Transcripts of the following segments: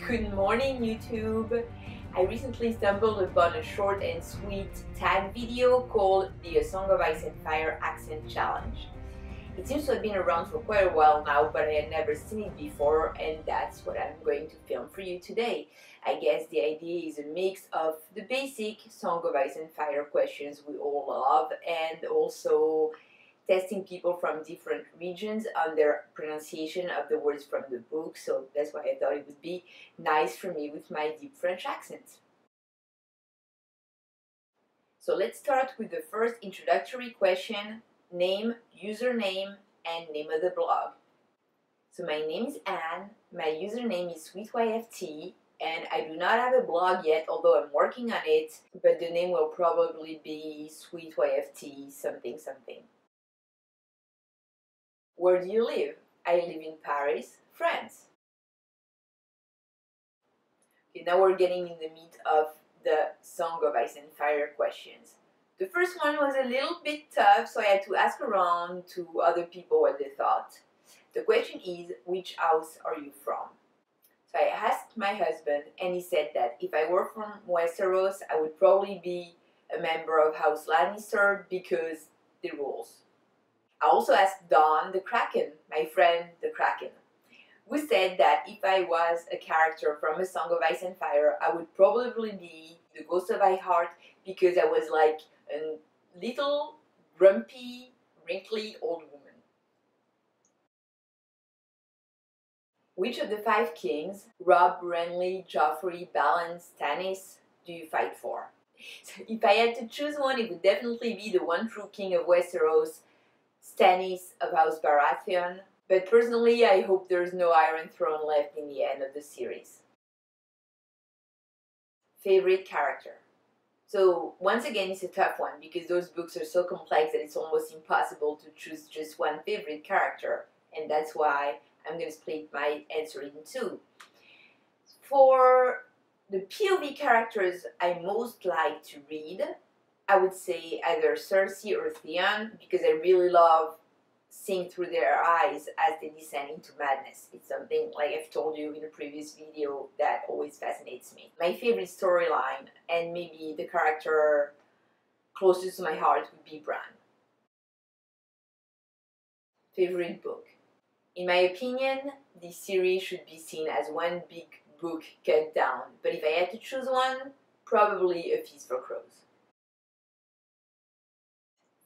Good morning, YouTube. I recently stumbled upon a short and sweet tag video called the A Song of Ice and Fire Accent Challenge. It seems to have been around for quite a while now, but I had never seen it before, and that's what I'm going to film for you today. I guess the idea is a mix of the basic Song of Ice and Fire questions we all love, and also testing people from different regions on their pronunciation of the words from the book, so that's why I thought it would be nice for me with my deep French accent. So let's start with the first introductory question: name, username, and name of the blog. So my name is Anne, my username is SweetYFT, and I do not have a blog yet, although I'm working on it, but the name will probably be SweetYFT something something. Where do you live? I live in Paris, France. Okay, now we're getting in the meat of the Song of Ice and Fire questions. The first one was a little bit tough, so I had to ask around to other people what they thought. The question is, which house are you from? So I asked my husband, and he said that if I were from Westeros, I would probably be a member of House Lannister because the rules. I also asked Don the Kraken, my friend the Kraken, who said that if I was a character from A Song of Ice and Fire, I would probably be the Ghost of Iheart because I was like a little grumpy, wrinkly old woman. Which of the 5 kings, Robb, Renly, Joffrey, Balon, Stannis, do you fight for? So if I had to choose one, it would definitely be the one true king of Westeros, Stannis of House Baratheon, but personally I hope there's no Iron Throne left in the end of the series. Favorite character? So once again it's a tough one because those books are so complex that it's almost impossible to choose just one favorite character, and that's why I'm going to split my answer in 2. For the POV characters I most like to read, I would say either Cersei or Theon because I really love seeing through their eyes as they descend into madness. It's something, like I've told you in a previous video, that always fascinates me. My favorite storyline, and maybe the character closest to my heart, would be Bran. Favorite book? In my opinion, this series should be seen as one big book cut down, but if I had to choose one, probably A Feast for Crows.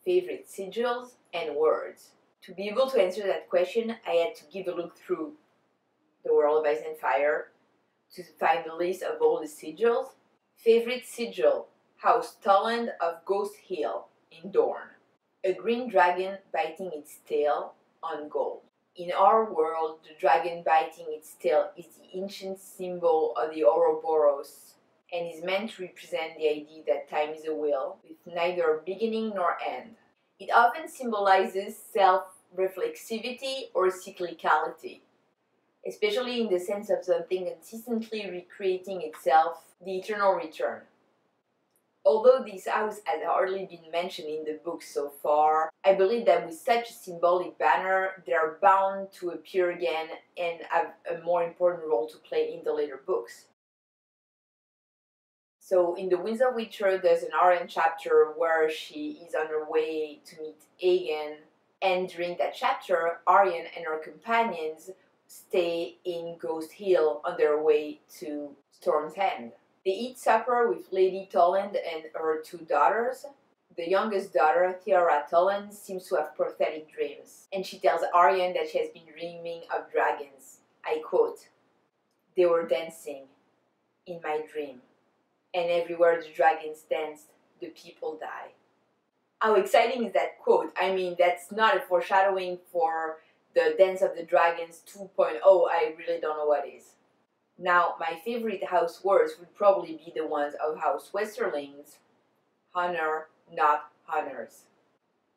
Favorite sigils and words? To be able to answer that question, I had to give a look through the World of Ice and Fire to find the list of all the sigils. Favorite sigil: House Toland of Ghost Hill in Dorne. A green dragon biting its tail on gold. In our world, the dragon biting its tail is the ancient symbol of the Ouroboros and is meant to represent the idea that time is a wheel with neither beginning nor end. It often symbolizes self-reflexivity or cyclicality, especially in the sense of something consistently recreating itself, the eternal return. Although this house has hardly been mentioned in the book so far, I believe that with such a symbolic banner, they are bound to appear again and have a more important role to play in the later books. So in The Winds of Winter, there's an Arya chapter where she is on her way to meet Aegon, and during that chapter, Arya and her companions stay in Ghost Hill on their way to Storm's End. They eat supper with Lady Toland and her 2 daughters. The youngest daughter, Theora Toland, seems to have prophetic dreams, and she tells Arya that she has been dreaming of dragons. I quote, "They were dancing in my dream, and everywhere the dragons danced, the people die." How exciting is that quote? I mean, that's not a foreshadowing for the Dance of the Dragons 2.0. I really don't know what is. Now, my favorite house words would probably be the ones of House Westerlings: honor, not honors.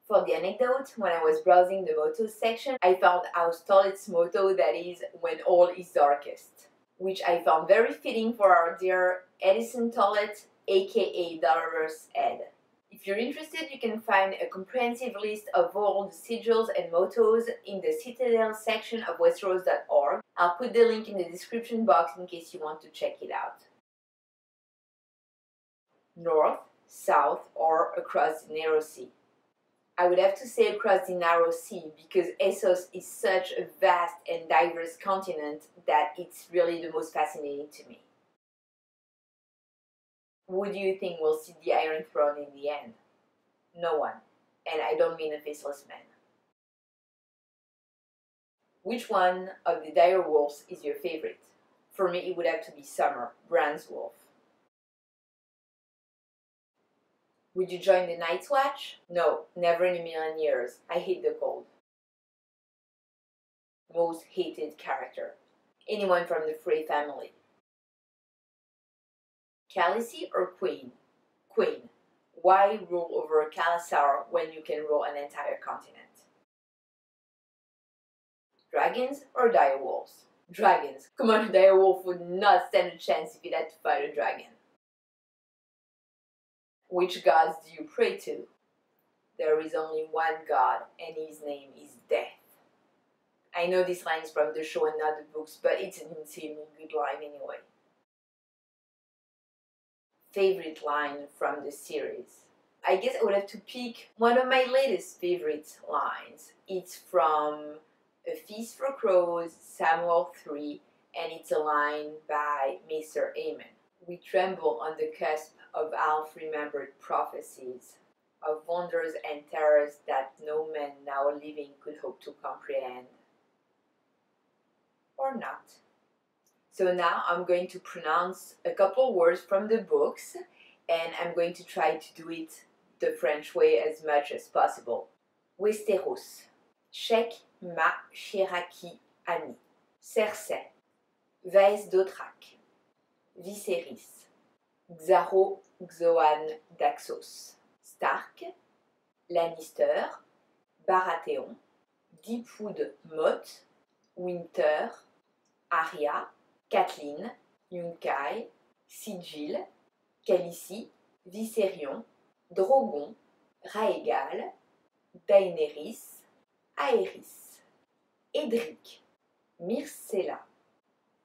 For the anecdote, when I was browsing the mottos section, I found House Tullet's motto, that is, "when all is darkest," which I found very fitting for our dear Edison Tullet, aka Dolorous Ed. If If you're interested, you can find a comprehensive list of all the sigils and mottos in the Citadel section of Westeros.org. I'll put the link in the description box in case you want to check it out. North, south, or across the narrow sea? I would have to say across the narrow sea because ASOS is such a vast and diverse continent that it's really the most fascinating to me. Who do you think will sit the Iron Throne in the end? No one. And I don't mean a faceless man. Which one of the Direwolves is your favorite? For me, it would have to be Summer, Bran's wolf. Would you join the Night's Watch? No, never in a million years. I hate the cold. Most hated character? Anyone from the Frey family. Khaleesi or Queen? Queen. Why rule over Khalasar when you can rule an entire continent? Dragons or direwolves? Dragons. Come on, a direwolf would not stand a chance if it had to fight a dragon. Which gods do you pray to? There is only one god, and his name is Death. I know this line is from the show and not the books, but it's an insanely good line anyway. Favorite line from the series? I guess I would have to pick one of my latest favorite lines. It's from A Feast for Crows, Samuel 3, and it's a line by Maester Aemon. We tremble on the cusp of half-remembered prophecies, of wonders and terrors that no man now living could hope to comprehend. Or not. So now I'm going to pronounce a couple words from the books, and I'm going to try to do it the French way as much as possible. Westeros, shekh, ma, shieraki, anni. Cersei, Vaes Dothrak, Viserys, Xaro, Xhoan, Daxos. Stark, Lannister, Baratheon, Deepwood, Motte, Winter, Arya, Catelyn, Yunkai, Sigil, Khaleesi, Viserion, Drogon, Rhaegal, Daenerys, Aerys, Edric, Myrcella,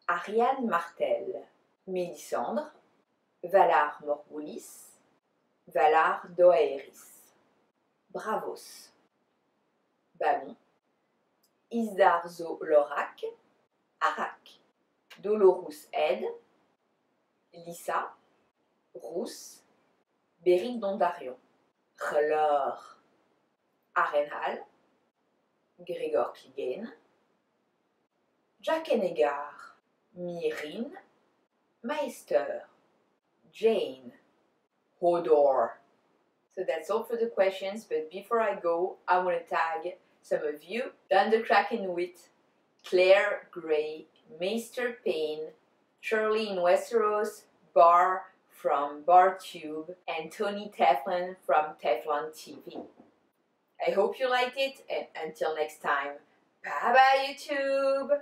Ariane Martel, Mélisandre, Valar Morghulis, Valar Dohaeris, Braavos, Balon, Isdar Zo Lorak, Arak, Dolorous Ed, Lysa, Rousse, Beric Dondarrion, R'hllor, Arenhal, Gregor Clegane, Jaqen Myrin, Maester, Jane, Hodor. So that's all for the questions, but before I go, I want to tag some of you: Dunderkraken Wit, Claire Gray, Maester Payne, Shirley in Westeros, Bar from BarTube, and Tony Teflon from Teflon TV. I hope you liked it, and until next time, bye bye YouTube!